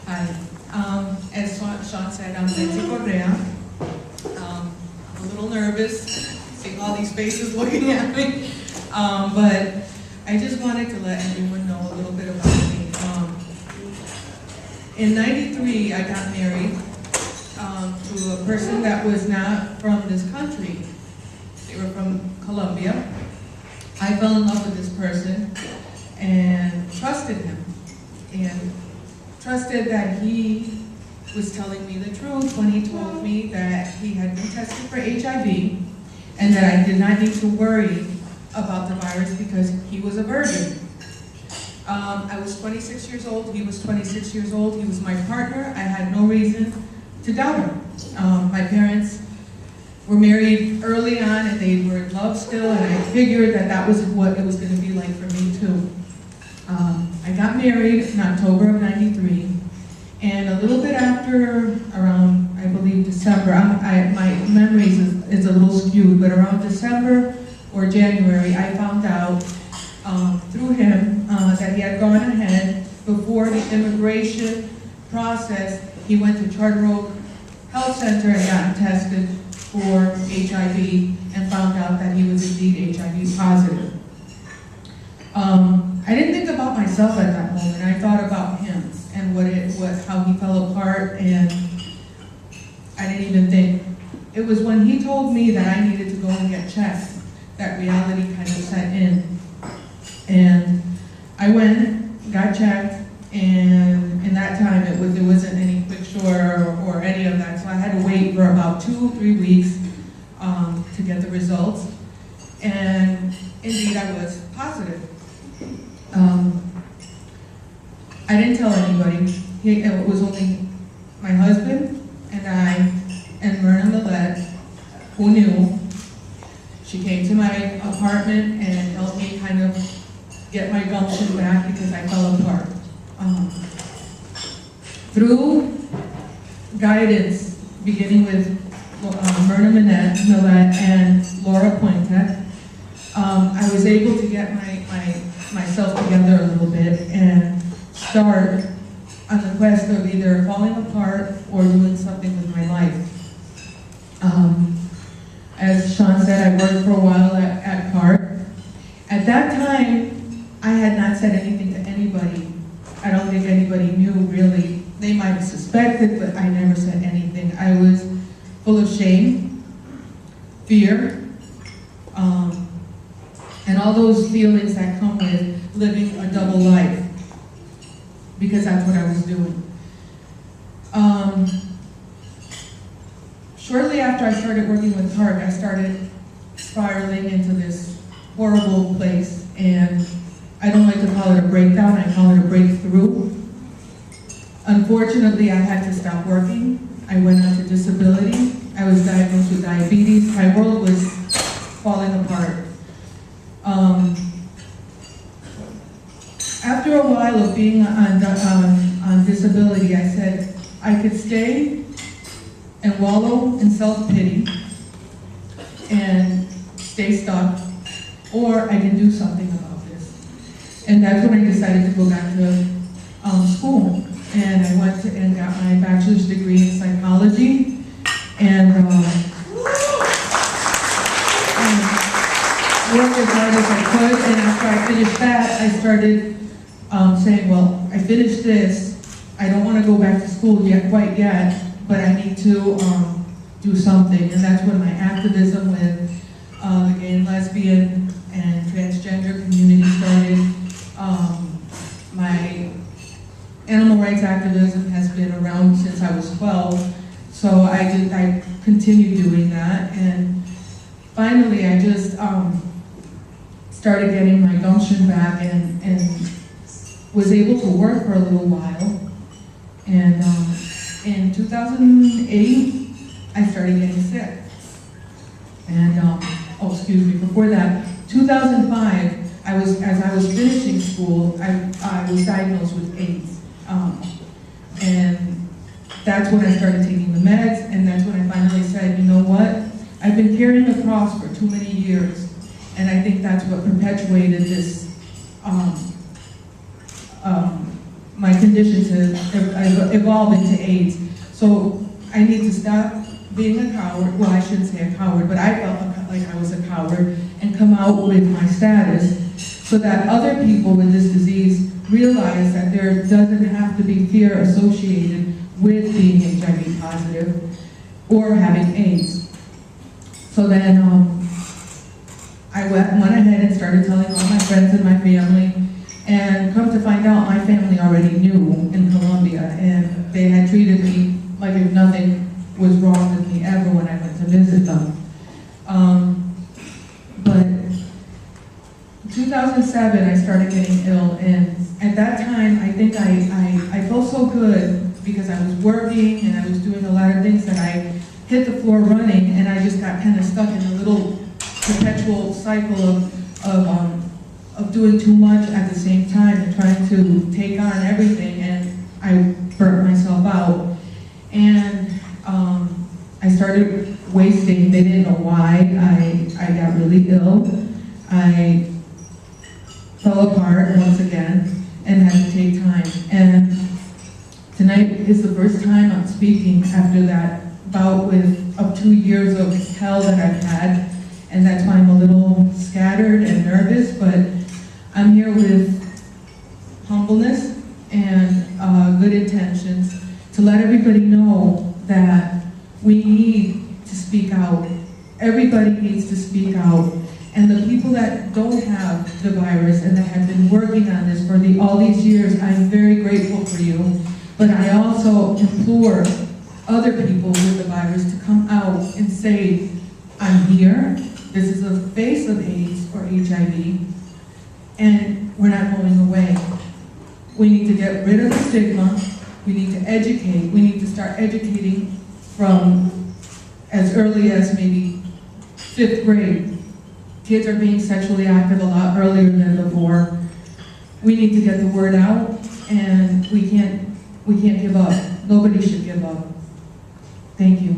Hi. As Sean said, I'm Betsy Correa. I'm a little nervous, seeing all these faces looking at me. But I just wanted to let everyone know a little bit about me. In '93, I got married to a person that was not from this country. They were from Colombia. I fell in love with this person and trusted him. And trusted that he was telling me the truth when he told me that he had been tested for HIV and that I did not need to worry about the virus because he was a virgin. I was 26 years old, he was 26 years old, he was my partner. I had no reason to doubt him. My parents were married early on and they were in love still, and I figured that that was what it was going to be like for me too. I got married in October of '93, and a little bit after, around, I believe, December, my memories is a little skewed, but around December or January, I found out through him that he had gone ahead before the immigration process. He went to Charter Oak Health Center and got tested for HIV and found out that he was indeed HIV positive. I didn't think about myself at that moment. I thought about him and how he fell apart, and I didn't even think. It was when he told me that I needed to go and get checked that reality kind of set in. And I went, got checked, and in that time there wasn't any QuickSure or any of that, so I had to wait for about 2-3 weeks to get the results. And indeed I was positive. I didn't tell anybody. It was only my husband and I and Myrna Millette who knew. She came to my apartment and helped me kind of get my gumption back because I fell apart. Through guidance, beginning with Myrna Millette and Laura Pointet, I was able to get myself together a little bit and start on the quest of either falling apart or doing something with my life. As Sean said, I worked for a while at CART. At that time, I had not said anything to anybody. I don't think anybody knew really. They might have suspected, but I never said anything. I was full of shame, fear, and all those feelings that come with living a double life, because that's what I was doing. Shortly after I started working with CART, I started spiraling into this horrible place, and I don't like to call it a breakdown, I call it a breakthrough. Unfortunately, I had to stop working. I went on to disability. I was diagnosed with diabetes. My world was falling apart. After a while of being on disability, I said I could stay and wallow in self-pity and stay stuck, or I can do something about this. And that's when I decided to go back to school. And I went and got my bachelor's degree in psychology, and worked as hard as I could. And after I finished that, I started saying, well, I finished this. I don't want to go back to school quite yet, but I need to do something. And that's when my activism with the gay and lesbian and transgender community started. My animal rights activism has been around since I was 12, so I continued doing that, and finally I just started getting my gumption back and was able to work for a little while. And in 2008, I started getting sick. And before that, 2005, as I was finishing school, I was diagnosed with AIDS. And that's when I started taking the meds, and that's when I finally said, you know what? I've been carrying the cross for too many years, and I think that's what perpetuated this, my condition condition to evolve into AIDS. So I need to stop being a coward. Well, I shouldn't say a coward, but I felt like I was a coward and come out with my status so that other people with this disease realize that there doesn't have to be fear associated with being HIV positive or having AIDS. So then I went ahead and started telling all my friends and my family, and come to find out my family already knew in Colombia, and they had treated me like if nothing was wrong with me ever when I went to visit them. But in 2007, I started getting ill, and at that time, I think I felt so good because I was working and I was doing a lot of things that I hit the floor running, and I just got kind of stuck in a little perpetual cycle of doing too much at the same time and trying to take on everything, and I burnt myself out. And I started wasting. They didn't know why. I got really ill. I fell apart once again and had to take time. And tonight is the first time I'm speaking after that bout of 2 years of hell that I've had. And that's why I'm a little scattered and nervous, but I'm here with humbleness and good intentions to let everybody know that we need to speak out. Everybody needs to speak out. And the people that don't have the virus and that have been working on this for all these years, I'm very grateful for you. But I also implore other people with the virus to come out and say, I'm here. This is the face of AIDS or HIV, and we're not going away. We need to get rid of the stigma. We need to educate. We need to start educating from as early as maybe 5th grade. Kids are being sexually active a lot earlier than before. We need to get the word out, and we can't give up. Nobody should give up. Thank you.